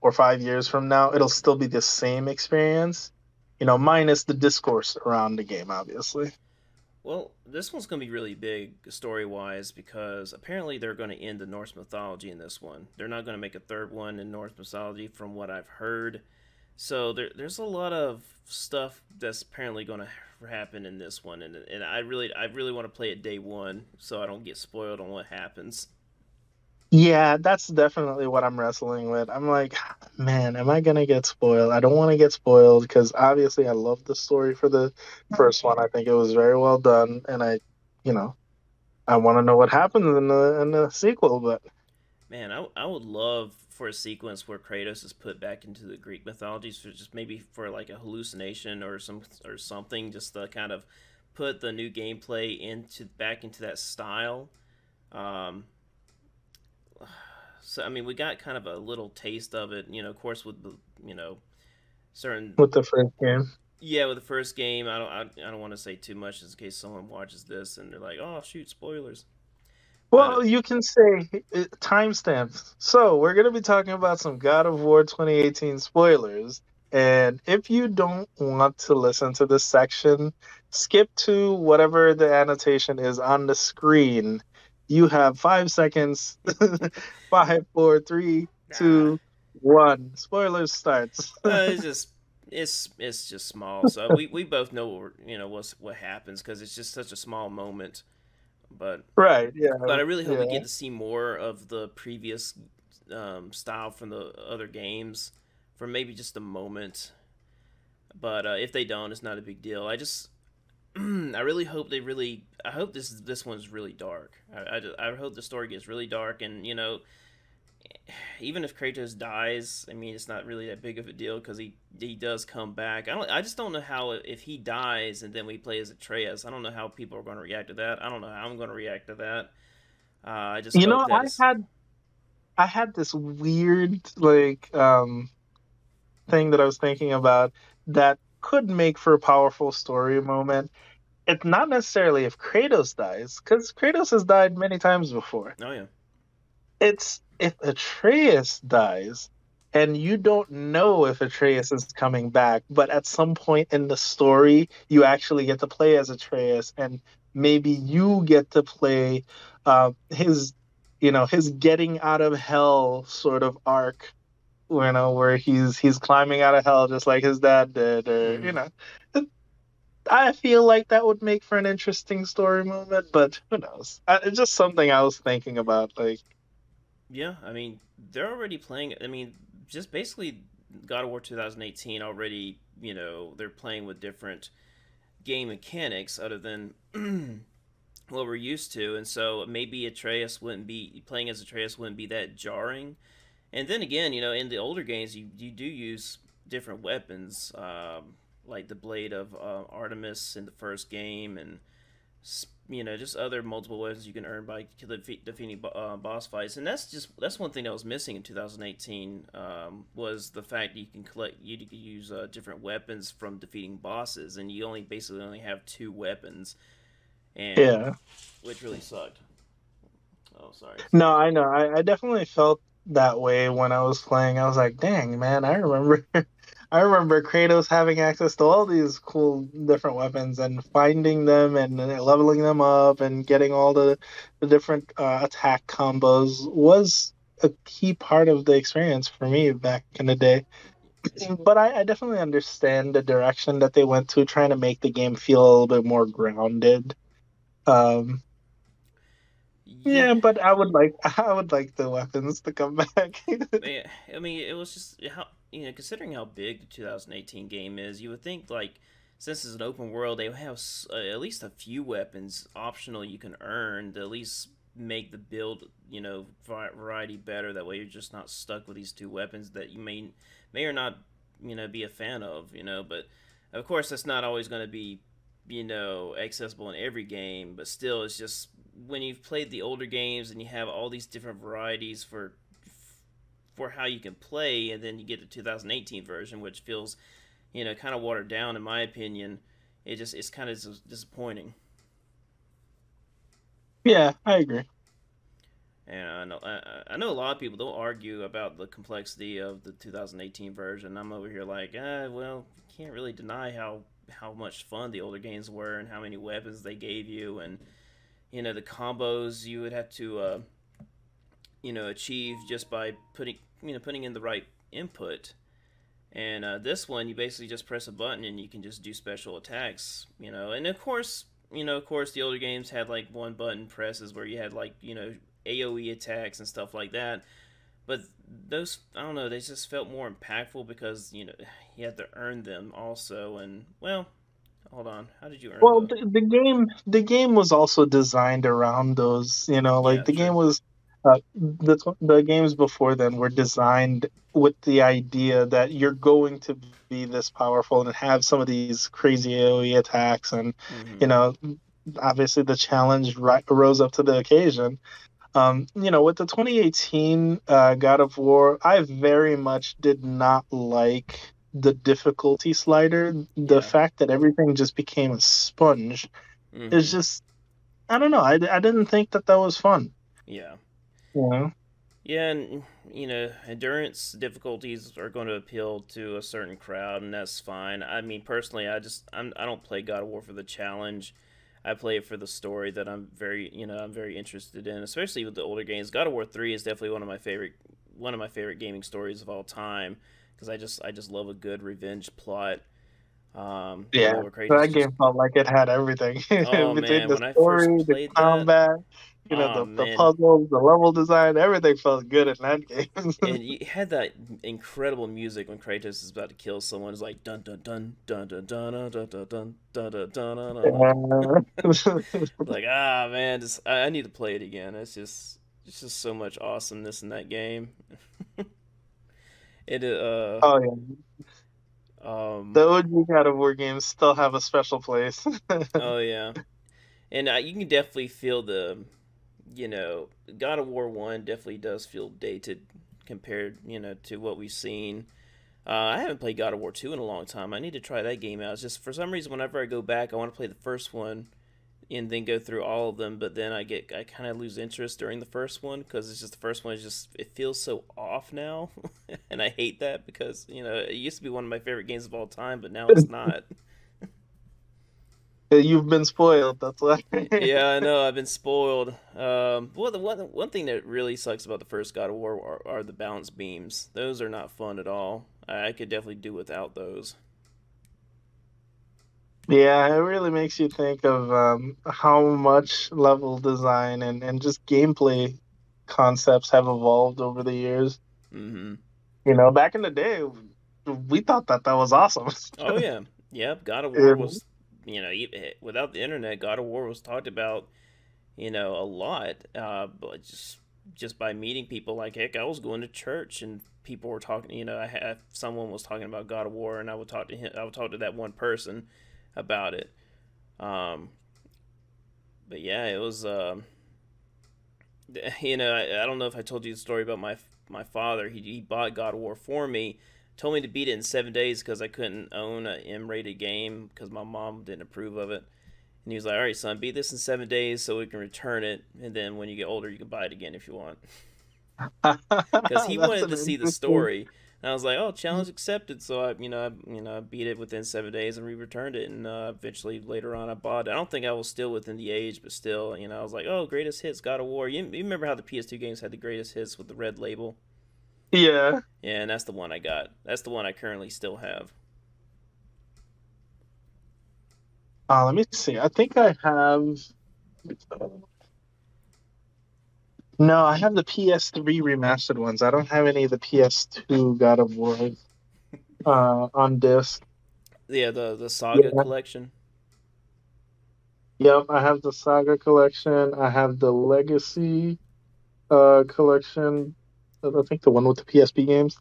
or 5 years from now, it'll still be the same experience, minus the discourse around the game, obviously. Well, this one's going to be really big story wise because apparently they're going to end the Norse mythology in this one. They're not going to make a third one in Norse mythology, from what I've heard. So there's a lot of stuff that's apparently going to happen in this one, and I really want to play it day one so I don't get spoiled on what happens. Yeah, that's definitely what I'm wrestling with. I'm like, man, am I gonna get spoiled? I don't want to get spoiled because obviously I love the story for the first one. I think it was very well done, and you know, I want to know what happens in the sequel. But Man, I would love for a sequence where Kratos is put back into the Greek mythologies for just maybe for like a hallucination or something, just to kind of put the new gameplay into back into that style. Um, so I mean, we got kind of a little taste of it, of course, with the certain. with the first game, Yeah, with the first game, I don't want to say too much in case someone watches this and they're like, "Oh, shoot, spoilers." But well, you can say timestamps. So we're gonna be talking about some God of War 2018 spoilers. And if you don't want to listen to this section, skip to whatever the annotation is on the screen. You have 5 seconds. Five, four, three, nah, 2, 1. Spoilers starts. it's just it's just small. So we both know what happens because it's just such a small moment. But Right. Yeah. but I really hope we Yeah. get to see more of the previous style from the other games for maybe just a moment. But if they don't, it's not a big deal. I just I really hope I hope this one's really dark. I hope the story gets really dark, and even if Kratos dies, I mean it's not really that big of a deal because he does come back. I just don't know how if he dies and then we play as Atreus. I don't know how people are going to react to that. I don't know how I'm going to react to that. I just You hope know, that it's I had this weird thing that I was thinking about that could make for a powerful story moment. It's not necessarily if Kratos dies, because Kratos has died many times before. oh yeah. It's if Atreus dies, and you don't know if Atreus is coming back, but at some point in the story, you actually get to play as Atreus, and maybe you get to play his getting out of hell sort of arc, where he's climbing out of hell just like his dad did, or Hmm. I feel like that would make for an interesting story moment, but who knows? It's just something I was thinking about. Like, Yeah, I mean they're already playing. I mean, just basically God of War 2018 already. They're playing with different game mechanics other than what we're used to, and so maybe Atreus wouldn't be playing as Atreus wouldn't be that jarring. And then again, in the older games, you do use different weapons, like the blade of Artemis in the first game, and just other multiple weapons you can earn by defeating boss fights. And that's one thing that was missing in 2018 was the fact that you could use different weapons from defeating bosses, and you basically only have two weapons, and yeah. which really sucked. Oh, sorry, No, someone's. I know. I definitely felt that way when I was playing. I was like, dang, man, I remember I remember Kratos having access to all these cool different weapons and finding them and leveling them up and getting all the different attack combos was a key part of the experience for me back in the day. But I definitely understand the direction that they went to, trying to make the game feel a little bit more grounded. Um, Yeah, yeah, but I would like the weapons to come back. I mean, it was just how considering how big the 2018 game is, you would think like since it's an open world, they would have at least a few weapons optional you can earn to at least make the build variety better. That way, you're just not stuck with these two weapons that you may or not be a fan of. But of course, that's not always going to be accessible in every game. But still, it's just when you've played the older games and you have all these different varieties for how you can play, and then you get the 2018 version, which feels, kind of watered down in my opinion. It's kind of disappointing. Yeah, I agree. And I know a lot of people don't argue about the complexity of the 2018 version. I'm over here like, well, you can't really deny how much fun the older games were and how many weapons they gave you, and the combos you would have to achieve just by putting in the right input. And this one, you basically just press a button and you can just do special attacks. And of course, the older games had like one button presses where you had like AOE attacks and stuff like that. But those, I don't know, they just felt more impactful because you had to earn them also. And well, hold on, how did you earn Well, the? the game was also designed around those. Like Yeah, the game true. was, the games before then were designed with the idea that you're going to be this powerful and have some of these crazy AOE attacks, and Mm-hmm. you know, obviously the challenge rose up to the occasion. With the 2018 God of War, I very much did not like the difficulty slider. The Yeah. fact that everything just became a sponge is Mm-hmm. just, I don't know. I didn't think that that was fun. Yeah. You know? Yeah, and endurance difficulties are going to appeal to a certain crowd, and that's fine. I mean, personally, I don't play God of War for the challenge. I play it for the story that I'm very interested in, especially with the older games. God of War 3 is definitely one of my favorite gaming stories of all time because I just love a good revenge plot. Yeah. Where Kratos That just, game felt like it had everything oh between man, the when I first story, the played that, combat, oh the man, puzzles, the level design, everything felt good in that game. and you had that incredible music when Kratos is about to kill someone. It's like dun dun dun dun dun dun dun dun dun dun dun dun dun dun dun. Yeah. Like man, I need to play it again. It's just so much awesomeness in that game. It Oh yeah. um The OG God of War games still have a special place. oh yeah, and you can definitely feel you know God of War 1 definitely does feel dated compared to what we've seen. I haven't played God of War 2 in a long time. I need to try that game out. It's just for some reason, whenever I go back, I want to play the first one and then go through all of them. But then I kind of lose interest during the first one because it's just the first one is just it feels so off now, and I hate that because it used to be one of my favorite games of all time, but now it's not. You've been spoiled. That's why. Yeah, I know. I've been spoiled. Well, the one thing that really sucks about the first God of War are the balance beams. Those are not fun at all. I could definitely do without those. Yeah, it really makes you think of how much level design and just gameplay concepts have evolved over the years. Mm-hmm. Back in the day, we thought that that was awesome. Oh yeah, yep. God of War And, was, without the internet, God of War was talked about, a lot. But just by meeting people, like heck, I was going to church and people were talking. Someone was talking about God of War, and I would talk to him. I would talk to that one person about it. Um, but yeah, it was. I don't know if I told you the story about my father. He bought God of War for me, told me to beat it in 7 days because I couldn't own an M-rated game because my mom didn't approve of it. And he was like, "All right, son, beat this in 7 days so we can return it, and then when you get older, you can buy it again if you want." Because he that's wanted an to see the interesting. story. And I was like, "Oh, challenge accepted." So I beat it within 7 days and returned it, and eventually later on I bought it. I don't think I was still within the age, but still, I was like, "Oh, greatest hits, God of War." You remember how the PS2 games had the greatest hits with the red label? Yeah. Yeah, and that's the one I got. That's the one I currently still have. Let me see. I think I have. No, I have the PS3 remastered ones. I don't have any of the PS2 God of War on disc. Yeah, the Saga Yeah. collection. Yep, I have the Saga collection. I have the Legacy collection. I think the one with the PSP games.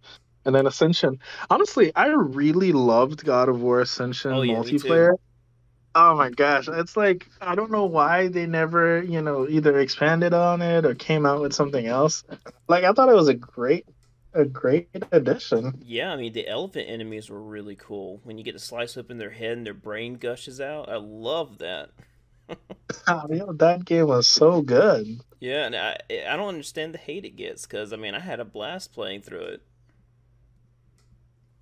And then Ascension. Honestly, I really loved God of War Oh Ascension yeah, me too. multiplayer. Oh my gosh. It's like I don't know why they never, either expanded on it or came out with something else. Like I thought it was a great addition. Yeah, I mean the elephant enemies were really cool. When you get to slice open their head and their brain gushes out, I love that. That game was so good. Yeah, and I don't understand the hate it gets because I mean I had a blast playing through it.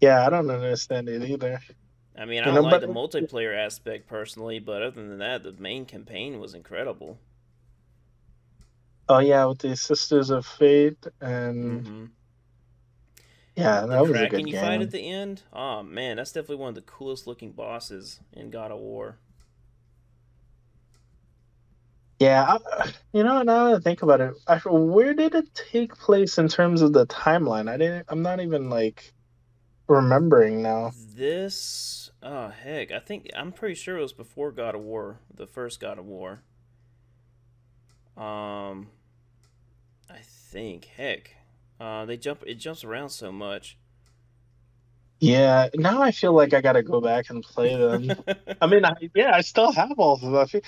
Yeah, I don't understand it either. I mean I You don't know, like but the multiplayer aspect personally, but other than that, the main campaign was incredible. oh yeah, with the Sisters of Fate, and Mm-hmm. yeah, The that was a Kraken good you fight at game. the end, oh man, that's definitely one of the coolest looking bosses in God of War. Yeah, now that I think about it, where did it take place in terms of the timeline? I'm not even like remembering now. Oh heck, I think I'm pretty sure it was before God of War, the first God of War. Um, I think heck, it jumps around so much. Yeah, now I feel like I gotta go back and play them. I mean, yeah, I still have all of them.